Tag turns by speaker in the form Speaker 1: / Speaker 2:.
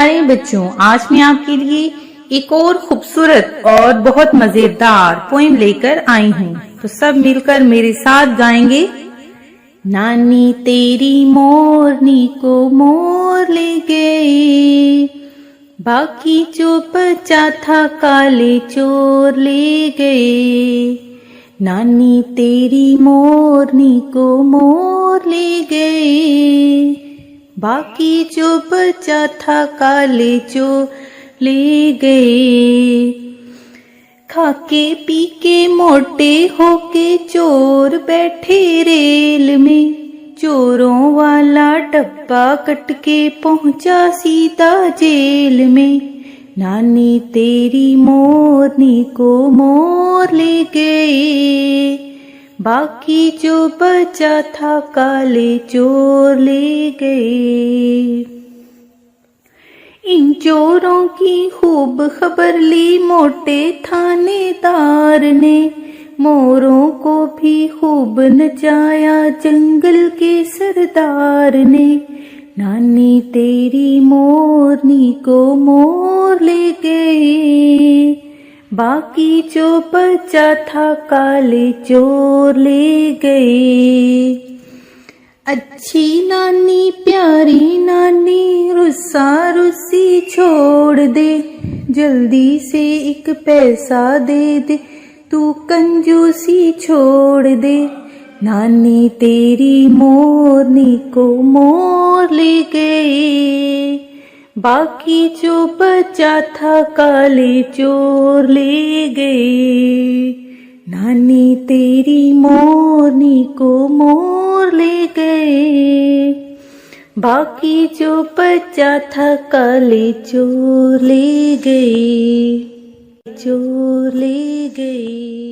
Speaker 1: प्यारे बच्चों, आज मैं आपके लिए एक और खूबसूरत और बहुत मजेदार पोएम लेकर आई हूँ। तो सब मिलकर मेरे साथ गाएंगे। नानी तेरी मोरनी को मोर ले गए, बाकी जो बचा था काले चोर ले गए। नानी तेरी मोरनी को मोर ले गए, बाकी जो बचा था काले चोर ले गए। खाके पी के मोटे होके चोर बैठे रेल में, चोरों वाला डब्बा कट के पहुंचा सीधा जेल में। नानी तेरी मोरनी को मोर ले गए, बाकी जो बचा था काले चोर ले गए। इन चोरों की खूब खबर ली मोटे थानेदार ने, मोरों को भी खूब नचाया जंगल के सरदार ने। नानी तेरी मोरनी को मोर ले गए, बाकी जो बचा था काले चोर ले गए। अच्छी नानी प्यारी नानी रुस्सा रुस्सी छोड़ दे, जल्दी से एक पैसा दे दे तू कंजूसी छोड़ दे। नानी तेरी मोरनी को मोर ले गए, बाकी जो बचा था काले चोर ले गए। नानी तेरी मोरनी को मोर ले गए, बाकी जो बचा था काले चोर ले गए, चोर ले गए।